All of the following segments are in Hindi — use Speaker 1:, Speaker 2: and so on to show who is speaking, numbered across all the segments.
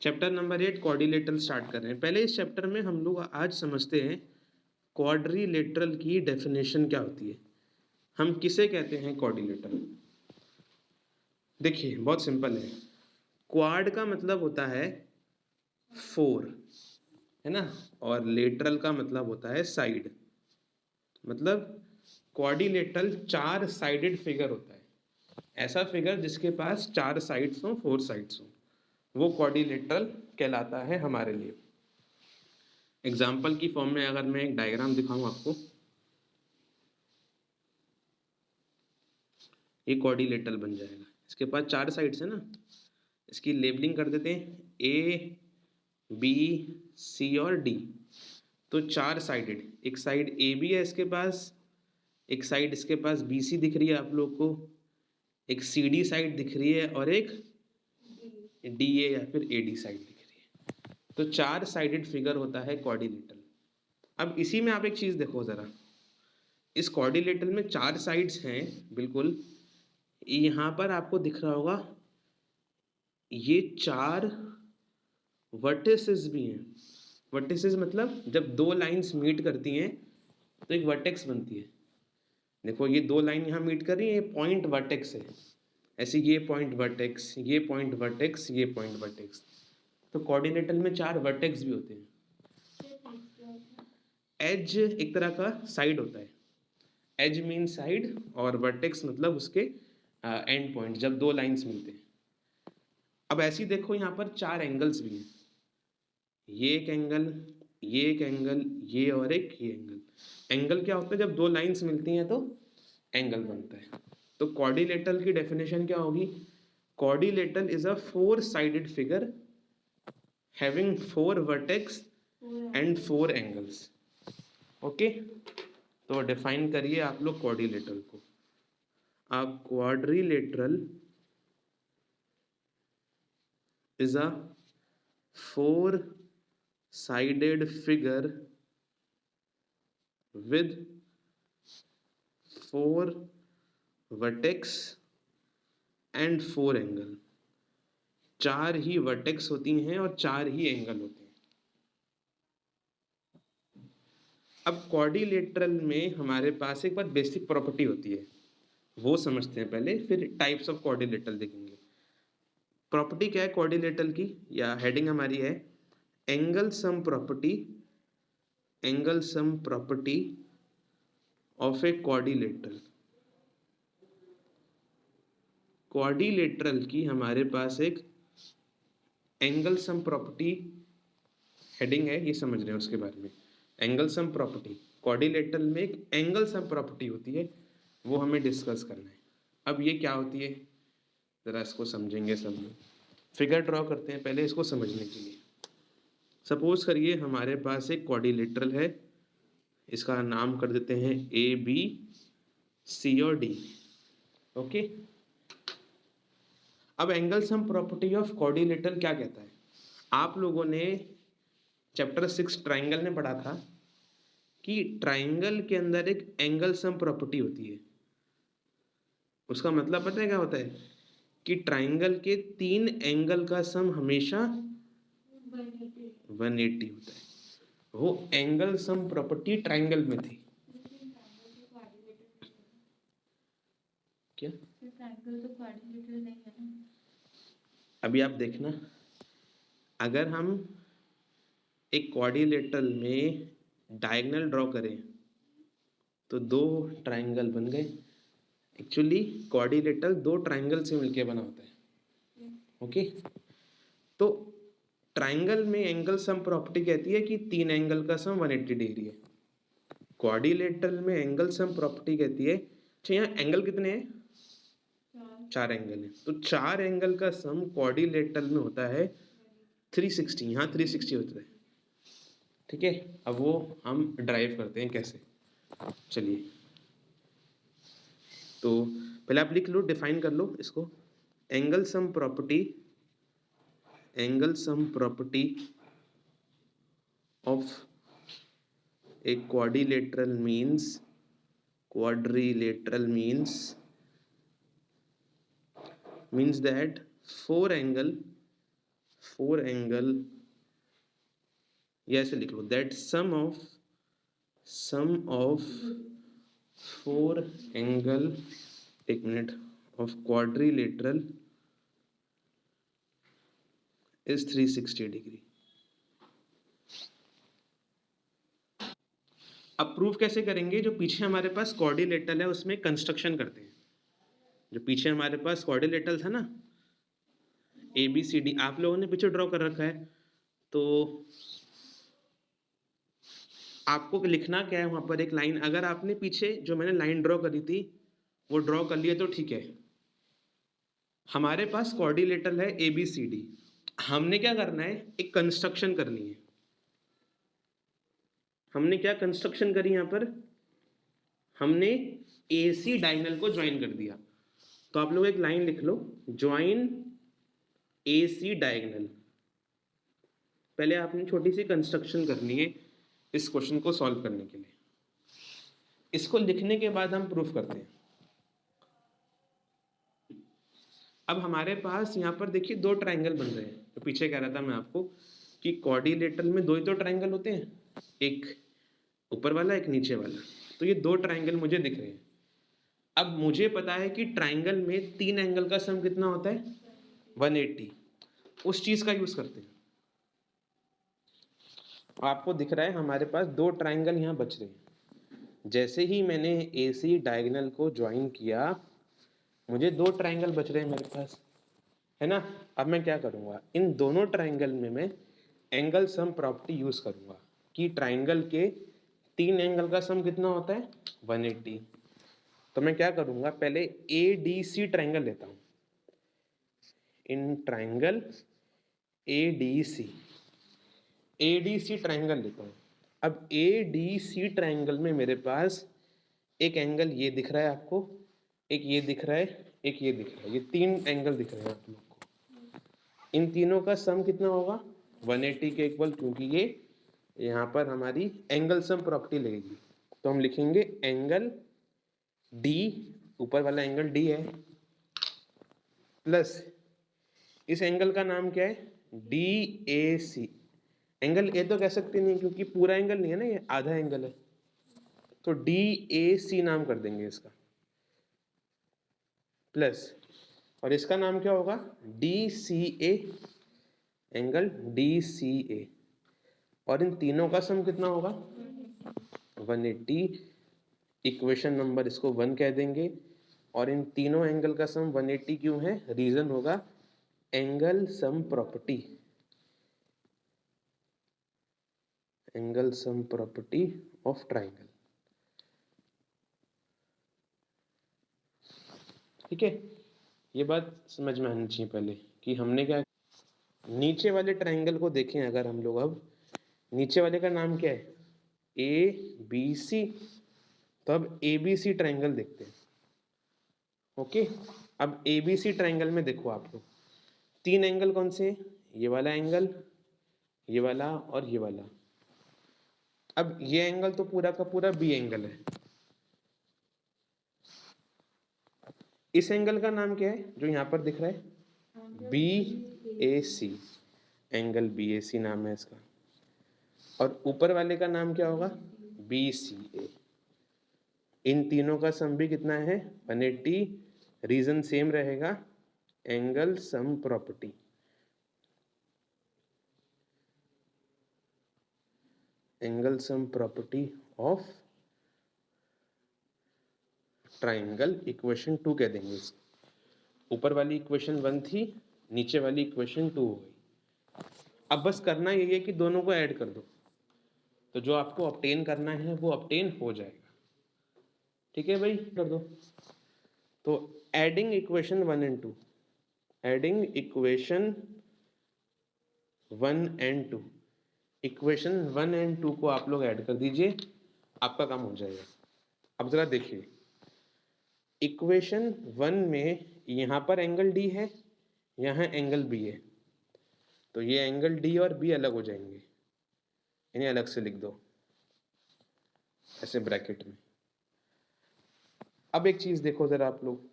Speaker 1: चैप्टर नंबर 8 क्वाड्रिलेटरल स्टार्ट कर रहे हैं। पहले इस चैप्टर में हम लोग आज समझते हैं क्वाड्रिलेटरल की डेफिनेशन क्या होती है, हम किसे कहते हैं क्वाड्रिलेटरल। देखिए बहुत सिंपल है, क्वाड का मतलब होता है 4, है ना, और लेटरल का मतलब होता है साइड। मतलब क्वाड्रिलेटरल 4 साइडेड फिगर होता है, ऐसा फिगर जिसके पास 4 साइड्स हो, 4 साइड्स हो, वो क्वाड्रिलेटरल कहलाता है हमारे लिए। एग्जाम्पल की फॉर्म में अगर मैं एक डायग्राम दिखाऊं आपको, ये क्वाड्रिलेटरल बन जाएगा। इसके पास 4 साइड्स है ना, इसकी लेबलिंग कर देते हैं ए बी सी और डी। तो 4 साइडेड, एक साइड ए बी है इसके पास, एक साइड इसके पास बी सी दिख रही है आप लोग को, एक सी डी साइड दिख रही है और एक डी ए या फिर ए डी साइड दिख रही है। तो 4 साइडेड फिगर होता है क्वाड्रिलेटरल। अब इसी में आप एक चीज देखो जरा, इस क्वाड्रिलेटरल में 4 साइड्स हैं बिल्कुल, यहाँ पर आपको दिख रहा होगा ये 4 वर्टिसेस भी हैं। वर्टिसेस मतलब जब 2 लाइंस मीट करती हैं तो एक वर्टेक्स बनती है। देखो ये 2 लाइन यहाँ मीट कर रही है, ये पॉइंट वर्टेक्स है। ऐसे ये पॉइंट वर्टेक्स, ये पॉइंट वर्टेक्स, ये पॉइंट वर्टेक्स। तो क्वाड्रिलेटरल में 4 वर्टेक्स भी होते हैं। एज एक तरह का साइड होता है, एज मीन साइड, और वर्टेक्स मतलब उसके एंड पॉइंट, जब 2 लाइंस मिलते हैं। अब ऐसे ही देखो यहाँ पर 4 एंगल्स भी हैं, ये एक एंगल, ये एक एंगल, ये और एक ये एंगल। एंगल क्या होता है, जब 2 लाइंस मिलती हैं तो एंगल बनता है। तो क्वाड्रिलेटरल की डेफिनेशन क्या होगी, quadrilateral is a 4 sided figure having 4 vertex and 4 angles. Okay, तो डिफाइन करिए आप लोग क्वाड्रिलेटरल को। A quadrilateral is a 4-sided figure with 4 vertex and 4 angle. 4 he vertex होती हैं और 4 ही एंगल होते हैं। अब क्वाड्रिलेटरल में हमारे पास एक बार बेसिक प्रॉपर्टी होती है, वो समझते हैं पहले, फिर टाइप्स ऑफ क्वाड्रिलेटरल देखेंगे। प्रॉपर्टी क्या है क्वाड्रिलेटरल की, या हेडिंग हमारी है angle sum property, angle sum property of a quadrilateral. Quadrilateral की हमारे पास एक एंगल सम प्रॉपर्टी हेडिंग है, ये समझ रहे हैं उसके बारे में। एंगल सम प्रॉपर्टी, क्वाड्रिलेटरल में एक एंगल सम प्रॉपर्टी होती है, वो हमें डिस्कस करना है। अब ये क्या होती है जरा इसको समझेंगे सब लोग। फिगर ड्रॉ करते हैं पहले इसको समझने के लिए। सपोज करिए हमारे पास एक क्वाड्रिलेटरल है, इसका नाम कर देते हैं ए बी सी और डी। ओके, अब angle sum property of quadrilateral क्या कहता है, आप लोगों ने चैप्टर 6 ट्राइंगल में पढ़ा था कि ट्राइंगल के अंदर एक एंगल सम प्रॉपर्टी होती है। उसका मतलब पता है क्या होता है, कि ट्राइंगल के 3 एंगल का सम हमेशा 180 होता है। वो एंगल सम प्रॉपर्टी ट्राइंगल में थी। क्या ट्राइंगल तो क्वाड्रिलेटरल नहीं है ना। अभी आप देखना, अगर हम एक क्वाड्रिलेटरल में डायगोनल ड्रॉ करें तो 2 ट्राइंगल बन गए। एक्चुअली क्वाड्रिलेटरल 2 ट्राइंगल से मिलकर बना होता है। ओके, तो ट्राइंगल में एंगल सम प्रॉपर्टी कहती है कि 3 एंगल का सम 180 डिग्री है। क्वाड्रिलेटरल में एंगल सम प्रॉपर्टी कहती है, अच्छा यहाँ एंगल कितने हैं, 4 एंगल है, तो 4 एंगल का सम क्वाड्रिलेटरल में होता है 360। यहाँ 360 होता है। ठीक है, अब वो हम ड्राइव करते हैं कैसे, चलिए। तो पहले आप लिख लो, डिफाइन कर लो इसको। Angle sum property, angle sum property of a quadrilateral means, quadrilateral means that 4 four angle, या ऐसे लिख लो, that sum of four angle, एक minute, of quadrilateral is 360 degree. अब प्रूफ कैसे करेंगे? जो पीछे हमारे पास क्वाड्रिलेटरल है उसमें कंस्ट्रक्शन करते हैं। जो पीछे हमारे पास क्वाड्रिलेटरल था ना, ए बी सी डी, आप लोगों ने पीछे ड्रॉ कर रखा है, तो आपको लिखना क्या है वहां पर? एक लाइन, अगर आपने पीछे जो मैंने लाइन ड्रॉ करी थी वो ड्रॉ कर लिया तो ठीक है। हमारे पास कोऑर्डिनेटर है ए बी सी डी, हमने क्या करना है? एक कंस्ट्रक्शन करनी है। हमने क्या कंस्ट्रक्शन करी यहां पर? हमने ए सी डायगोनल को ज्वाइन कर दिया। तो आप लोग एक लाइन लिख लो, ज्वाइन ए सी डायगोनल। पहले आपने छोटी सी कंस्ट्रक्शन करनी है इस क्वेश्चन को सॉल्व करने के लिए। इसको लिखने के बाद हम प्रूफ करते हैं। अब हमारे पास यहाँ पर देखिए दो ट्रायंगल बन रहे हैं। तो पीछे कह रहा था मैं आपको कि क्वाड्रिलेटरल में दो ही तो ट्रायंगल होते हैं, एक ऊपर वाला एक नीचे वाला। तो ये दो ट्रायंगल मुझे दिख रहे हैं। अब मुझे पता है कि ट्रायंगल में तीन एंगल का सम कितना होता है? 180। उस चीज का यूज करते हैं। आपको दिख रहा है हमारे पास दो ट्रायंगल यहाँ बच रहे हैं। जैसे ही मैंने ए सी डायगोनल को ज्वाइन किया, मुझे दो ट्रायंगल बच रहे हैं मेरे पास, है ना? अब मैं क्या करूंगा? इन दोनों ट्रायंगल में मैं एंगल सम प्रॉपर्टी यूज करूंगा कि ट्रायंगल के तीन एंगल का सम कितना होता है? 180। तो मैं क्या करूंगा? पहले ए डी सी ट्रायंगल लेता हूं। In triangle A D C triangle लेता हूं। अब ए डी सी ट्रायंगल में मेरे पास एक एंगल ये दिख रहा है आपको, एक ये दिख रहा है, एक ये दिख रहा है। ये तीन एंगल दिख रहे हैं आप लोग को। इन तीनों का सम कितना होगा? 180 के इक्वल, क्योंकि ये यहाँ पर हमारी एंगल सम प्रॉपर्टी लगेगी। तो हम लिखेंगे एंगल डी, ऊपर वाला एंगल डी है, प्लस इस एंगल का नाम क्या है? D A C. Angle A तो कह सकते नहीं क्योंकि पूरा एंगल नहीं है ना, ये आधा एंगल है। तो डी ए सी नाम कर देंगे इसका, प्लस और इसका नाम क्या होगा? डी सी ए, एंगल डी सी ए। और इन तीनों का सम कितना होगा? 180। इक्वेशन नंबर इसको 1 कह देंगे। और इन तीनों एंगल का सम 180 क्यों है? रीजन होगा angle sum property, angle sum property of triangle. ठीक है, ये बात समझ में आनी चाहिए पहले कि हमने क्या, नीचे वाले ट्राइंगल को देखें अगर हम लोग। अब नीचे वाले का नाम क्या है? A B C. तो अब ए बी सी ट्राइंगल देखते हैं। ओके, अब ए बी सी ट्राइंगल में देखो आप लोग, तीन एंगल कौन से हैं? ये वाला एंगल, ये वाला और ये वाला। अब ये एंगल तो पूरा का पूरा बी एंगल है। इस एंगल का नाम क्या है जो यहाँ पर दिख रहा है? बी ए सी, एंगल बी ए सी नाम है इसका। और ऊपर वाले का नाम क्या होगा? बी सी ए। इन तीनों का सम भी कितना है? 180। रीजन सेम रहेगा, angle sum property. Angle sum property of triangle, equation 2 कह देंगे इसको। ऊपर वाली इक्वेशन 1 थी, नीचे वाली इक्वेशन 2 हो गई। अब बस करना यही है कि दोनों को ऐड कर दो, तो जो आपको ऑब्टेन करना है वो ऑब्टेन हो जाएगा। ठीक है भाई, कर दो। तो adding equation 1 and 2, adding equation 1 and 2, equation 1 and 2 को आप लोग ऐड कर दीजिए, आपका काम हो जाएगा। अब जरा देखिए, इक्वेशन 1 में यहाँ पर एंगल डी है, यहाँ एंगल बी है। तो ये एंगल डी और बी अलग हो जाएंगे, इन्हें अलग से लिख दो ऐसे ब्रैकेट में। अब एक चीज देखो जरा आप लोग,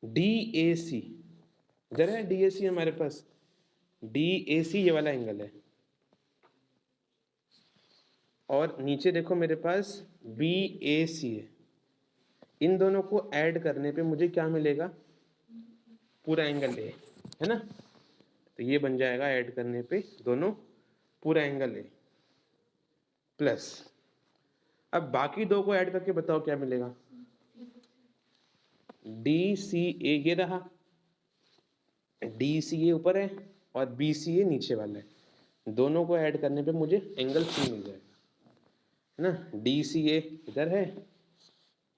Speaker 1: डी ए सी, जरा डी ए सी हमारे पास, DAC ये वाला एंगल है, और नीचे देखो मेरे पास BAC है। इन दोनों को ऐड करने पे मुझे क्या मिलेगा? पूरा एंगल ए, है ना? तो ये बन जाएगा ऐड करने पे दोनों पूरा एंगल ए प्लस, अब बाकी दो को ऐड करके बताओ क्या मिलेगा? DCA ये रहा, DCA ऊपर है और BCA नीचे वाला है, दोनों को ऐड करने पे मुझे एंगल C मिल जाएगा, है ना? DCA इधर है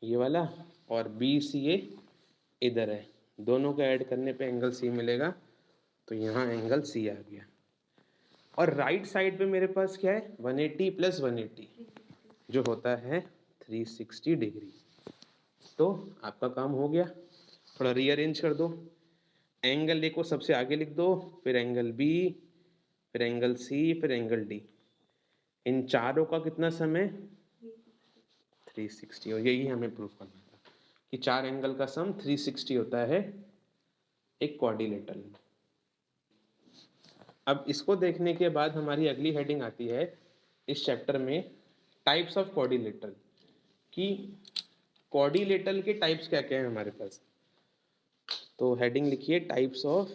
Speaker 1: ये वाला और BCA इधर है, दोनों को ऐड करने पे एंगल C मिलेगा, तो यहाँ एंगल C आ गया। और राइट साइड पे मेरे पास क्या है? 180 प्लस 180 जो होता है 360 डिग्री। तो आपका काम हो गया, थोड़ा रीअरेंज कर दो, एंगल ए को सबसे आगे लिख दो, फिर एंगल बी, फिर एंगल सी, फिर एंगल डी। इन चारों का कितना समय? 360। और यही हमें प्रूफ करना था कि चार एंगल का सम 360 होता है एक क्वाड्रिलेटरल में। अब इसको देखने के बाद हमारी अगली हेडिंग आती है इस चैप्टर में, टाइप्स ऑफ क्वाड्रिलेटरल, कि क्वाड्रिलेटरल के टाइप्स क्या क्या है हमारे पास। तो हेडिंग लिखिए टाइप्स ऑफ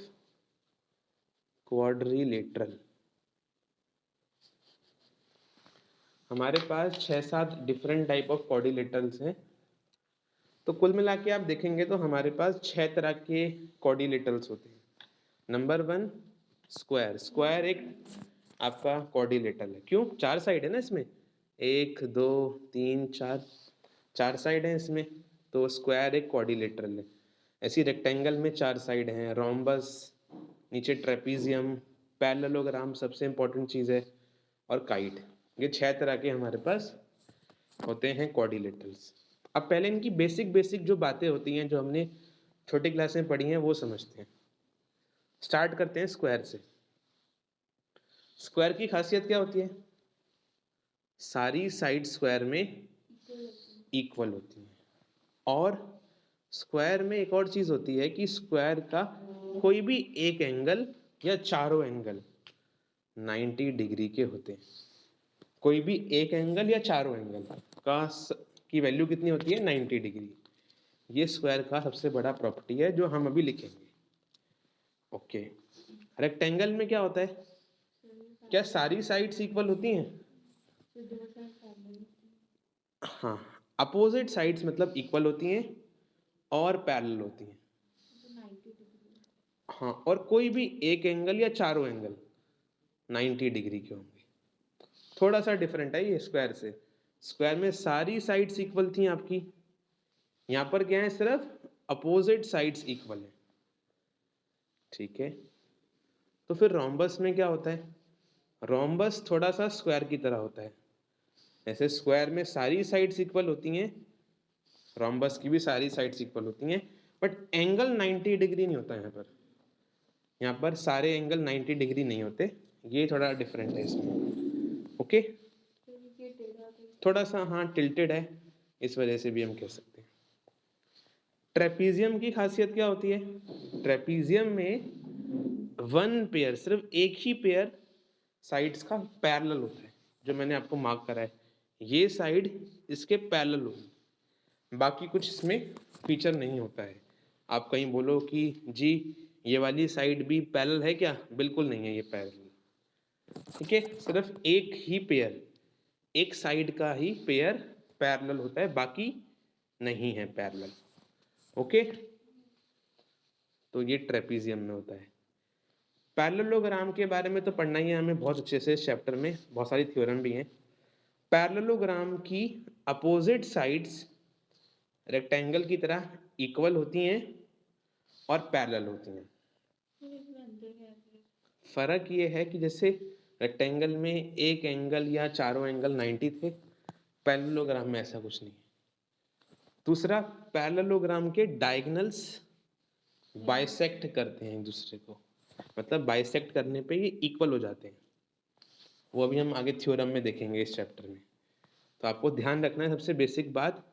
Speaker 1: क्वाड्रिलेटरल। हमारे पास 6-7 डिफरेंट टाइप ऑफ क्वाड्रिलेटरल्स हैं। तो कुल मिला के आप देखेंगे तो हमारे पास 6 तरह के क्वाड्रिलेटरल्स होते हैं। Number 1 square. स्क्वायर एक आपका क्वाड्रिलेटरल है। क्यों? 4 साइड है ना इसमें, 1 2 3 4, 4 साइड हैं इसमें, तो स्क्वायर एक क्वाड्रिलेटरल है। ऐसी रेक्टेंगल में 4 साइड हैं, रोम्बस, नीचे ट्रेपीजियम, पैरेललोग्राम सबसे इंपॉर्टेंट चीज़ है, और काइट। ये 6 तरह के हमारे पास होते हैं क्वाड्रिलेटरल्स। अब पहले इनकी बेसिक जो बातें होती हैं जो हमने छोटी क्लास में पढ़ी हैं वो समझते हैं। स्टार्ट करते हैं स्क्वायर से। स्क्वायर की खासियत क्या होती है? सारी साइड स्क्वायर में इक्वल होती हैं। और स्क्वायर में एक और चीज होती है कि स्क्वायर का कोई भी एक एंगल या चारों एंगल 90 डिग्री के होते हैं। कोई भी एक एंगल या चारों एंगल की वैल्यू कितनी होती है? 90 डिग्री। ये स्क्वायर का सबसे बड़ा प्रॉपर्टी है जो हम अभी लिखेंगे। ओके, रेक्टेंगल में क्या होता है? क्या सारी साइड्स इक्वल होती हैं? हाँ, अपोजिट साइड्स मतलब इक्वल होती हैं और पैरेलल होती हैं। हाँ, और कोई भी एक एंगल या चारों एंगल 90 डिग्री के होंगे। थोड़ा सा डिफरेंट है ये स्क्वायर से। स्क्वायर में सारी साइड्स इक्वल थी आपकी, यहाँ पर क्या है? सिर्फ अपोजिट साइड्स इक्वल है। ठीक है, तो फिर रोम्बस में क्या होता है? रोम्बस थोड़ा सा स्क्वायर की तरह होता है। ऐसे स्क्वायर में सारी साइड्स इक्वल होती हैं, रोम्बस की भी सारी साइड्स इक्वल होती हैं, बट एंगल 90 डिग्री नहीं होता यहाँ पर। यहाँ पर सारे एंगल 90 डिग्री नहीं होते, ये थोड़ा डिफरेंट है इसमें। ओके, थोड़ा सा हाँ टिल्टेड है, इस वजह से भी हम कह सकते हैं। ट्रेपीजियम की खासियत क्या होती है? ट्रेपीजियम में वन पेयर, सिर्फ एक ही पेयर साइड्स का पैरेलल होता है, जो मैंने आपको मार्क करा है। ये साइड इसके पैरेलल होगी, बाकी कुछ इसमें फीचर नहीं होता है। आप कहीं बोलो कि जी ये वाली साइड भी पैरेलल है क्या? बिल्कुल नहीं है ये पैरेलल। ठीक है, सिर्फ एक ही पेयर, एक साइड का ही पेयर पैरेलल होता है, बाकी नहीं है पैरेलल। ओके, तो ये ट्रेपीजियम में होता है। पैरेललोग्राम के बारे में तो पढ़ना ही है हमें बहुत अच्छे से, इस चैप्टर में बहुत सारी थ्योरम भी हैं। पैरेललोग्राम की अपोजिट साइड्स रेक्टेंगल की तरह इक्वल होती हैं और पैरेलल होती हैं। फर्क ये है कि जैसे रेक्टेंगल में एक एंगल या चारों एंगल 90 थे, पैरेललोग्राम में ऐसा कुछ नहीं है। दूसरा, पैरेललोग्राम के डायगोनल्स बाइसेक्ट करते हैं एक दूसरे को, मतलब बाइसेक्ट करने पे ये इक्वल हो जाते हैं। वो अभी हम आगे थ्योरम में देखेंगे इस चैप्टर में। तो आपको ध्यान रखना है सबसे बेसिक बात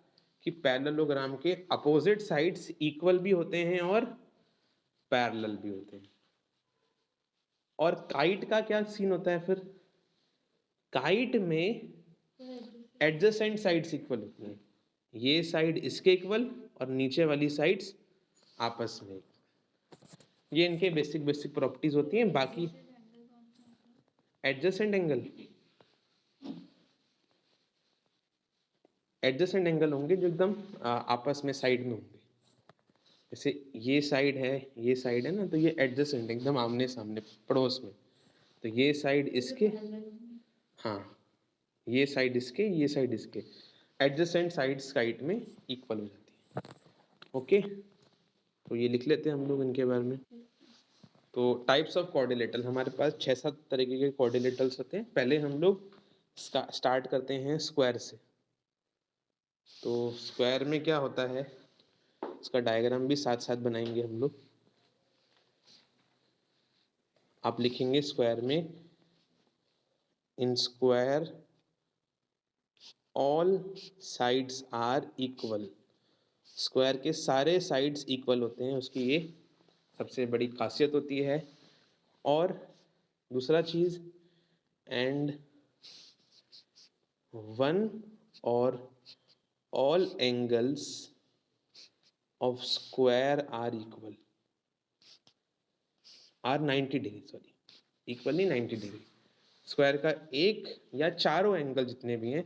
Speaker 1: कि पैरेललोग्राम के अपोजिट साइड्स इक्वल भी होते हैं और पैरेलल भी होते हैं। और काइट का क्या सीन होता है फिर? काइट में एडजेसेंट साइड्स इक्वल होती हैं, ये साइड इसके इक्वल और नीचे वाली साइड्स आपस में। ये इनके बेसिक बेसिक प्रॉपर्टीज होती हैं। बाकी एडजेसेंट एंगल होंगे जो एकदम आपस में साइड में होंगे। जैसे ये साइड है ना, तो ये एडजेसेंट एकदम आमने सामने पड़ोस में। तो ये साइड इसके, हाँ ये साइड इसके, ये साइड इसके, एडजेसेंट साइड्स काइट में इक्वल हो जाती है। ओके, तो ये लिख लेते हैं हम लोग इनके बारे में। तो टाइप्स ऑफ क्वाड्रिलेटरल, हमारे पास 6-7 तरीके के क्वाड्रिलेटरल्स होते हैं। पहले हम लोग स्टार्ट करते हैं स्क्वायर से। तो स्क्वायर में क्या होता है, इसका डायग्राम भी साथ साथ बनाएंगे हम लोग। आप लिखेंगे स्क्वायर में, in square all sides are equal. Square के सारे साइड्स इक्वल होते हैं, उसकी ये सबसे बड़ी खासियत होती है। और दूसरा चीज, एंड वन और all angles of square are equal, are 90 degree, sorry equal नहीं 90 डिग्री। स्क्वायर का एक या चारों एंगल जितने भी हैं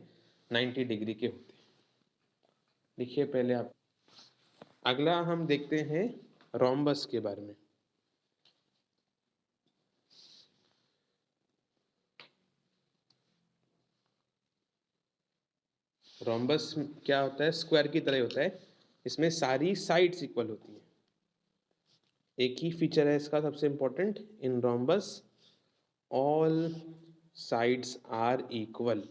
Speaker 1: 90 डिग्री के होते हैं। देखिए पहले आप, अगला हम देखते हैं रोम्बस के बारे में। रोम्बस क्या होता है, स्क्वायर की तरह होता है, इसमें सारी साइड्स इक्वल होती हैं। एक ही फीचर है इसका सबसे important, in rhombus all sides are equal.